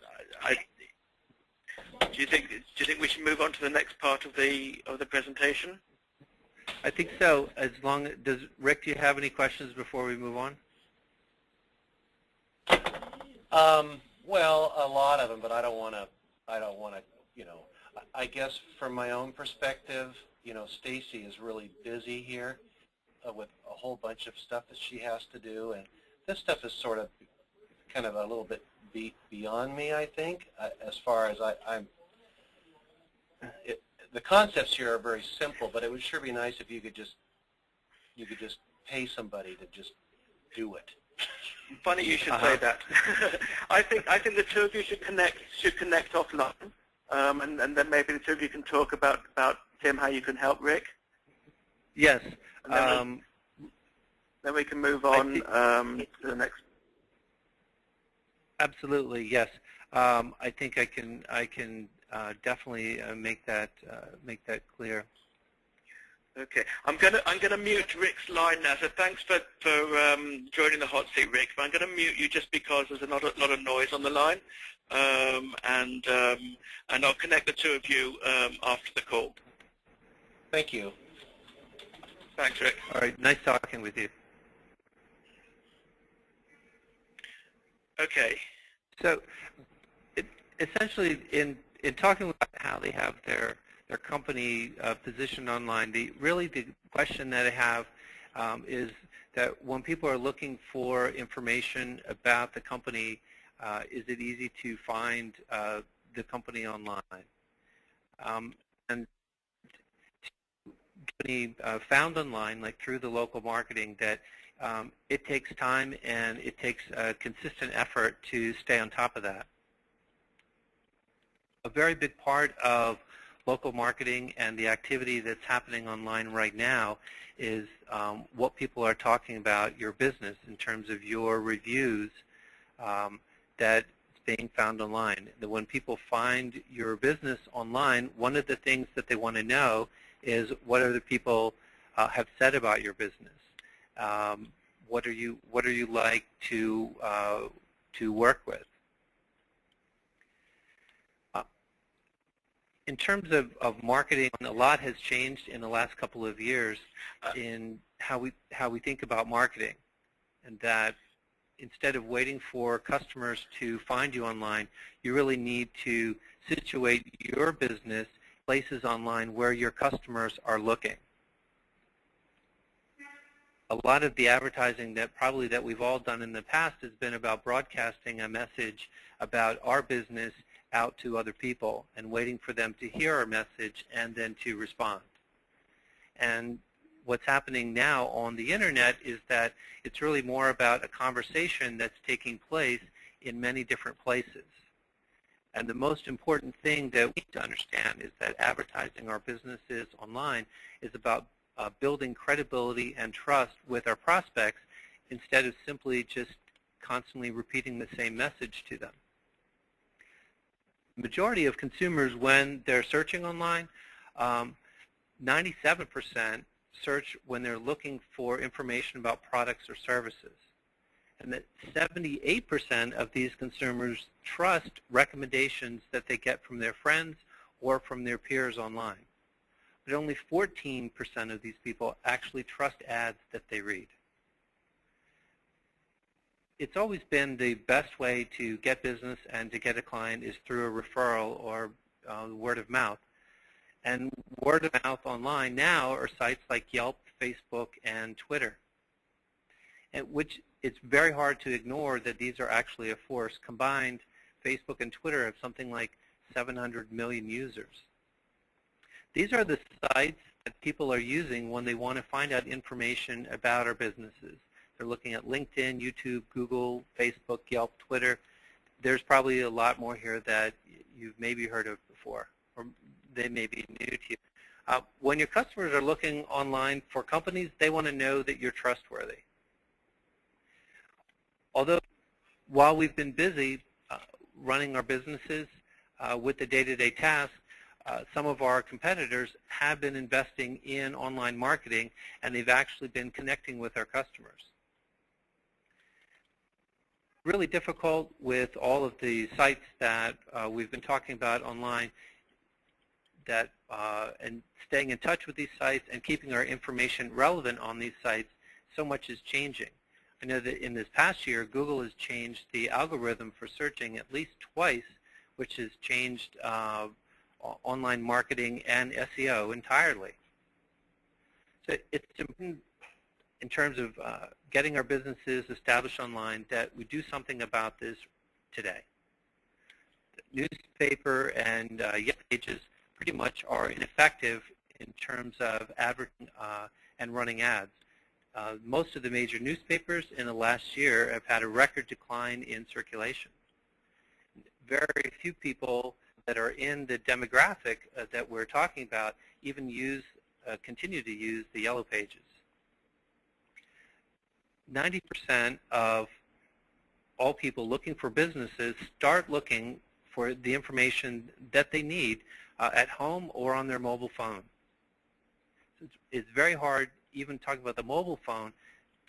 Do you think we should move on to the next part of the presentation? I think so. Rick, do you have any questions before we move on? Well, a lot of them, but I don't want to, I guess from my own perspective, Stacy is really busy here with a whole bunch of stuff that she has to do, and this stuff is sort of kind of a little bit beyond me, I think, as far as the concepts here are very simple, but it would sure be nice if you could just pay somebody to just do it. Funny you should say that. I think the two of you should connect offline, and then maybe the two of you can talk about Tim, how you can help Rick. Yes. Then we can move on to the next. Absolutely, yes. I think I can definitely make that clear. Okay, I'm gonna mute Rick's line now. So thanks for joining the hot seat, Rick. But I'm gonna mute you just because there's a lot of noise on the line, and I'll connect the two of you after the call. Thank you. Thanks, Rick. All right, nice talking with you. Okay. So, essentially, in talking about how they have their company positioned online, the question that I have is that when people are looking for information about the company, is it easy to find the company online? And company found online, like through the local marketing, that it takes time and it takes a consistent effort to stay on top of that. A very big part of local marketing and the activity that's happening online right now is what people are talking about your business in terms of your reviews that's being found online. When people find your business online, one of the things that they want to know is what other people have said about your business. What are you like to work with? In terms of marketing, a lot has changed in the last couple of years in how we think about marketing, and that instead of waiting for customers to find you online, you really need to situate your business places online where your customers are looking. A lot of the advertising that we've all done in the past has been about broadcasting a message about our business out to other people and waiting for them to hear our message and then to respond. And what's happening now on the internet is that it's really more about a conversation that's taking place in many different places. And the most important thing that we need to understand is that advertising our businesses online is about building credibility and trust with our prospects instead of simply just constantly repeating the same message to them. The majority of consumers, when they're searching online, 97% search when they're looking for information about products or services. And that 78% of these consumers trust recommendations that they get from their friends or from their peers online. But only 14% of these people actually trust ads that they read. It's always been the best way to get business and to get a client is through a referral or word of mouth. And word of mouth online now are sites like Yelp, Facebook, and Twitter, which it's very hard to ignore that these are actually a force. Combined, Facebook and Twitter have something like 700 million users. These are the sites that people are using when they want to find out information about our businesses. They're looking at LinkedIn, YouTube, Google, Facebook, Yelp, Twitter. There's probably a lot more here that you've maybe heard of before, or they may be new to you. When your customers are looking online for companies, they want to know that you're trustworthy. Although, while we've been busy running our businesses with the day-to-day tasks, some of our competitors have been investing in online marketing, and they've actually been connecting with our customers. Really difficult with all of the sites that we've been talking about online, that and staying in touch with these sites and keeping our information relevant on these sites. So much is changing. I know that in this past year, Google has changed the algorithm for searching at least twice, which has changed online marketing and SEO entirely. So it's important in terms of getting our businesses established online that we do something about this today. The newspaper and Yellow Pages pretty much are ineffective in terms of advertising and running ads. Most of the major newspapers in the last year have had a record decline in circulation. Very few people that are in the demographic that we're talking about even continue to use the Yellow Pages. 90% of all people looking for businesses start looking for the information that they need at home or on their mobile phone. It's very hard, even talking about the mobile phone,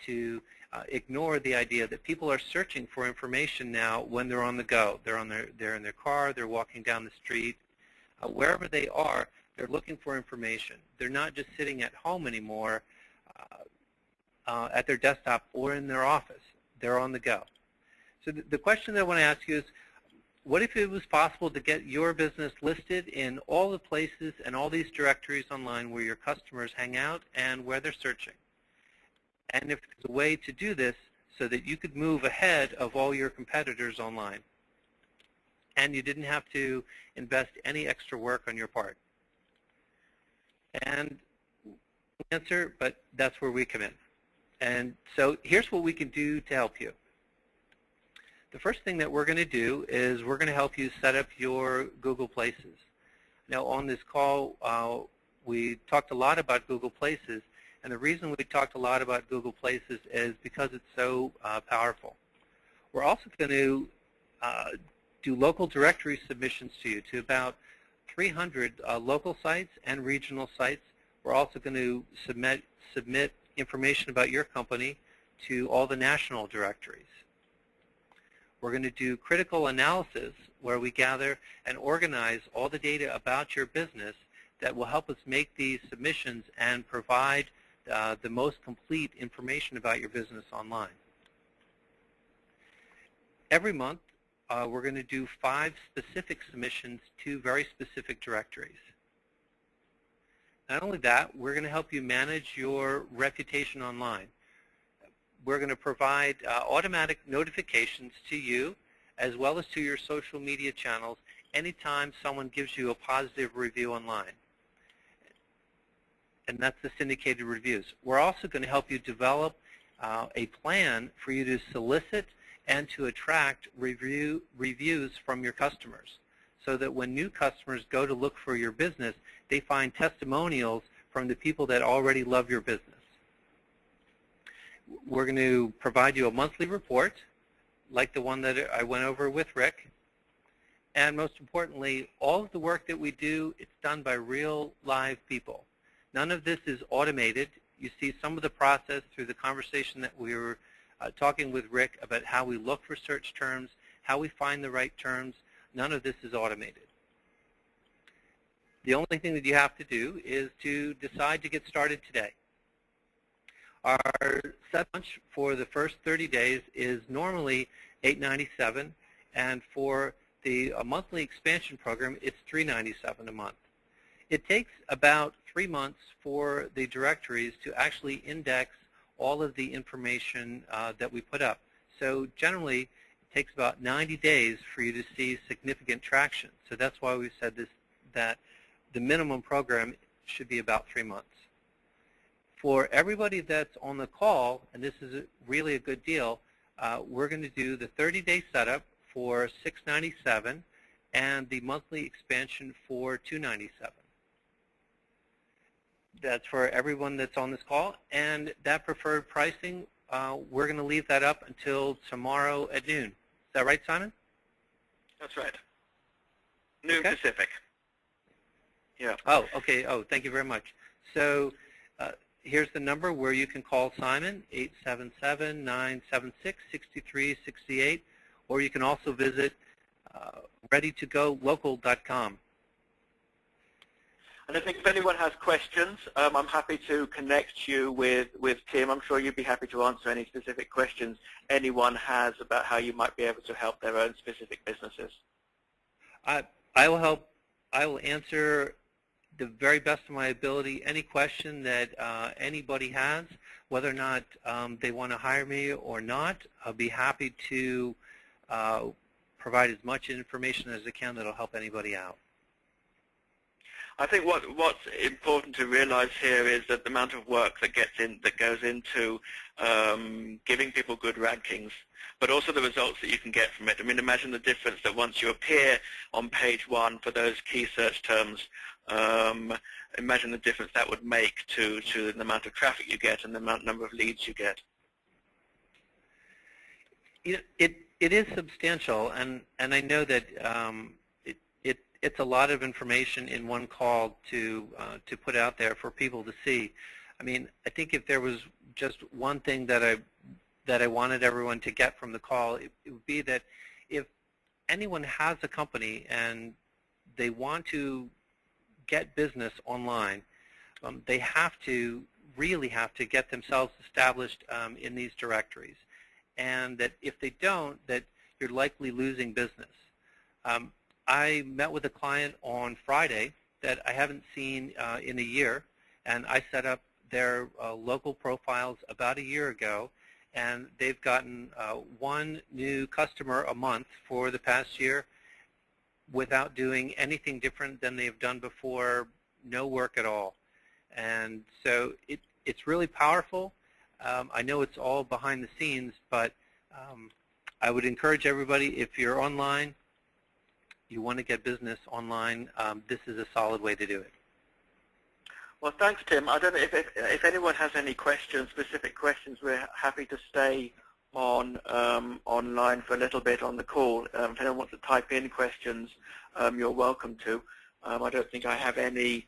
to ignore the idea that people are searching for information now when they're on the go. They're in their car, they're walking down the street. Wherever they are, they're looking for information. They're not just sitting at home anymore at their desktop or in their office. They're on the go. So the question that I want to ask you is, what if it was possible to get your business listed in all the places and all these directories online where your customers hang out and where they're searching? And if there's a way to do this so that you could move ahead of all your competitors online and you didn't have to invest any extra work on your part? And answer, but that's where we come in. And so here's what we can do to help you. The first thing that we're going to do is we're going to help you set up your Google Places. Now on this call, we talked a lot about Google Places, and the reason we talked a lot about Google Places is because it's so powerful. We're also going to do local directory submissions to you, to about 300 local sites and regional sites. We're also going to submit information about your company to all the national directories. We're going to do critical analysis where we gather and organize all the data about your business that will help us make these submissions and provide the most complete information about your business online. Every month, we're going to do 5 specific submissions to very specific directories. Not only that, we're going to help you manage your reputation online. We're going to provide automatic notifications to you as well as to your social media channels anytime someone gives you a positive review online. And that's the syndicated reviews. We're also going to help you develop a plan for you to solicit and to attract reviews from your customers, so that when new customers go to look for your business, they find testimonials from the people that already love your business. We're going to provide you a monthly report, like the one that I went over with Rick. And most importantly, all of the work that we do, it's done by real live people. None of this is automated. You see some of the process through the conversation that we were talking with Rick about how we look for search terms, how we find the right terms. None of this is automated. The only thing that you have to do is to decide to get started today. Our set lunch for the first 30 days is normally $8.97, and for the monthly expansion program, it's $3.97 a month. It takes about 3 months for the directories to actually index all of the information that we put up. So generally, it takes about 90 days for you to see significant traction. So that's why we said this, that the minimum program should be about 3 months. For everybody that's on the call, and this is really a good deal, we're going to do the 30-day setup for $6.97 and the monthly expansion for $2.97. That's for everyone that's on this call. And that preferred pricing, we're going to leave that up until tomorrow at noon. Is that right, Simon? That's right. Noon Okay. Pacific. Yeah. Oh, okay. Oh, thank you very much. So here's the number where you can call Simon, 877-976-6368, or you can also visit readytogolocal.com. And I think if anyone has questions, I'm happy to connect you with Tim. I'm sure you'd be happy to answer any specific questions anyone has about how you might be able to help their own specific businesses. I will help. I will answer the very best of my ability any question that anybody has, whether or not they want to hire me or not. I'll be happy to provide as much information as I can that will help anybody out. I think what's important to realize here is that the amount of work that goes into giving people good rankings, but also the results that you can get from it. I mean, imagine the difference that once you appear on page 1 for those key search terms, imagine the difference that would make to the amount of traffic you get and the number of leads you get. It is substantial, and I know that it's a lot of information in one call to put out there for people to see. I mean, I think if there was just one thing that I wanted everyone to get from the call, it would be that if anyone has a company and they want to get business online, they really have to get themselves established in these directories, and that if they don't, that you're likely losing business. I met with a client on Friday that I haven't seen in a year, and I set up their local profiles about a year ago, and they've gotten one new customer a month for the past year without doing anything different than they've done before, no work at all. And so it's really powerful. I know it's all behind the scenes, but I would encourage everybody, if you're online, you want to get business online, this is a solid way to do it. Well, thanks, Tim. I don't know if anyone has any questions, specific questions. We're happy to stay on online for a little bit on the call. If anyone wants to type in questions, you're welcome to. I don't think I have any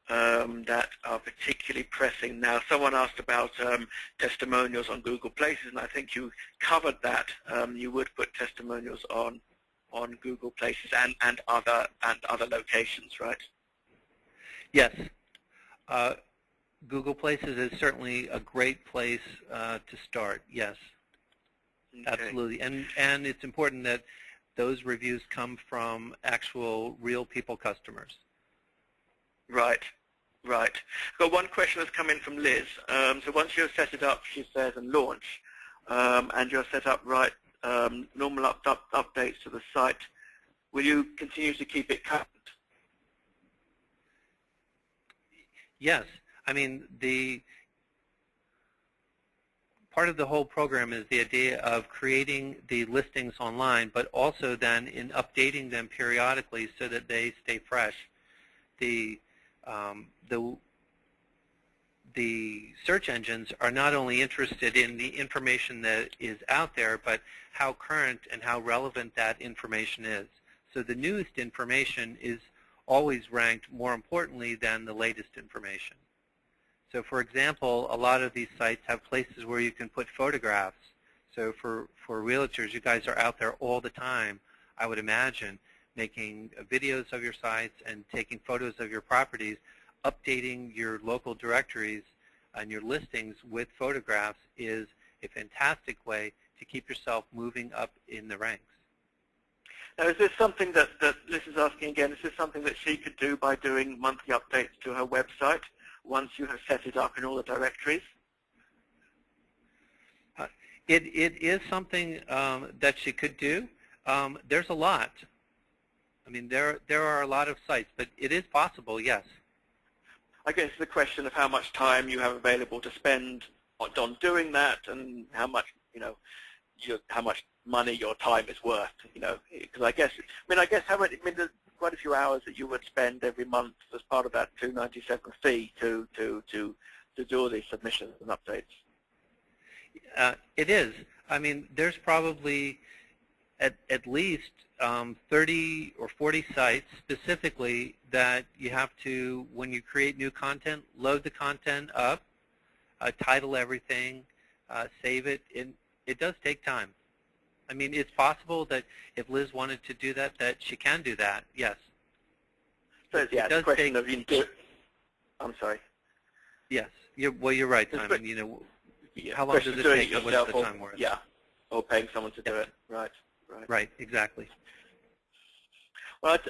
that are particularly pressing now. Someone asked about testimonials on Google Places, and I think you covered that. You would put testimonials on Google Places and other locations, right? Yes. Google Places is certainly a great place to start, yes. Okay. Absolutely. And it's important that those reviews come from actual real people customers. Right. Right. Got one question that's come in from Liz. So once you're set it up, she says, and launch, and you're set up right, normal updates to the site, will you continue to keep it current? Yes. I mean, part of the whole program is the idea of creating the listings online, but also then in updating them periodically so that they stay fresh. The search engines are not only interested in the information that is out there, but how current and how relevant that information is. So the newest information is always ranked more importantly than the latest information. So for example, a lot of these sites have places where you can put photographs. So for realtors, you guys are out there all the time, I would imagine, making videos of your sites and taking photos of your properties. Updating your local directories and your listings with photographs is a fantastic way to keep yourself moving up in the ranks. Now, is this something that Liz is asking again, is this something that she could do by doing monthly updates to her website once you have set it up in all the directories? It is something that she could do. There's a lot. I mean, there are a lot of sites, but it is possible, yes. I guess the question of how much time you have available to spend on doing that, and how much, how much money your time is worth, because I guess there's quite a few hours that you would spend every month as part of that $297 fee to do all these submissions and updates. It is. I mean, there's probably at least 30 or 40 sites specifically that you have to, when you create new content, load the content up, title everything, save it. It does take time. I mean, it's possible that if Liz wanted to do that she can do that, yes. So yeah, it's a question of I'm sorry. Yes. You're right, Simon. Yeah. How long does it doing take and what's yourself the time worth? Yeah, or paying someone to do it. Right. Right, exactly. Right.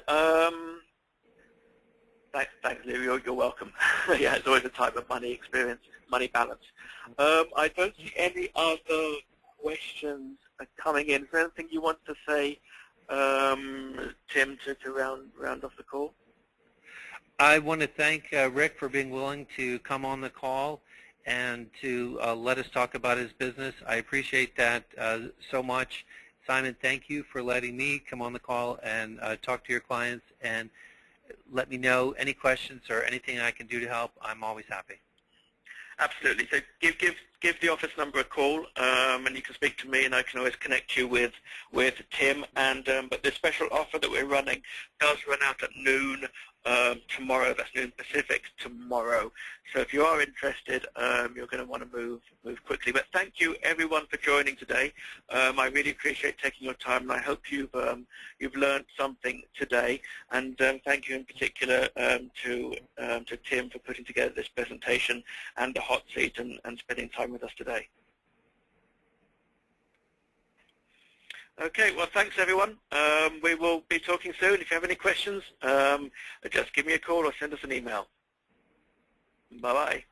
Thanks, Lou. You're welcome. Yeah, it's always a type of money balance. I don't see any other questions coming in. Is there anything you want to say, Tim, to round off the call? I want to thank Rick for being willing to come on the call and to let us talk about his business. I appreciate that so much. Simon, thank you for letting me come on the call and talk to your clients and let me know any questions or anything I can do to help. I'm always happy. Absolutely. So give the office number a call, and you can speak to me, and I can always connect you with Tim. And but the special offer that we're running does run out at noon tomorrow. That's noon Pacific tomorrow. So if you are interested, you're going to want to move quickly. But thank you everyone for joining today. I really appreciate taking your time, and I hope you've learned something today. And thank you in particular to Tim for putting together this presentation and the hot seat and spending time with us today. Okay, well, thanks everyone. We will be talking soon. If you have any questions, just give me a call or send us an email. Bye-bye.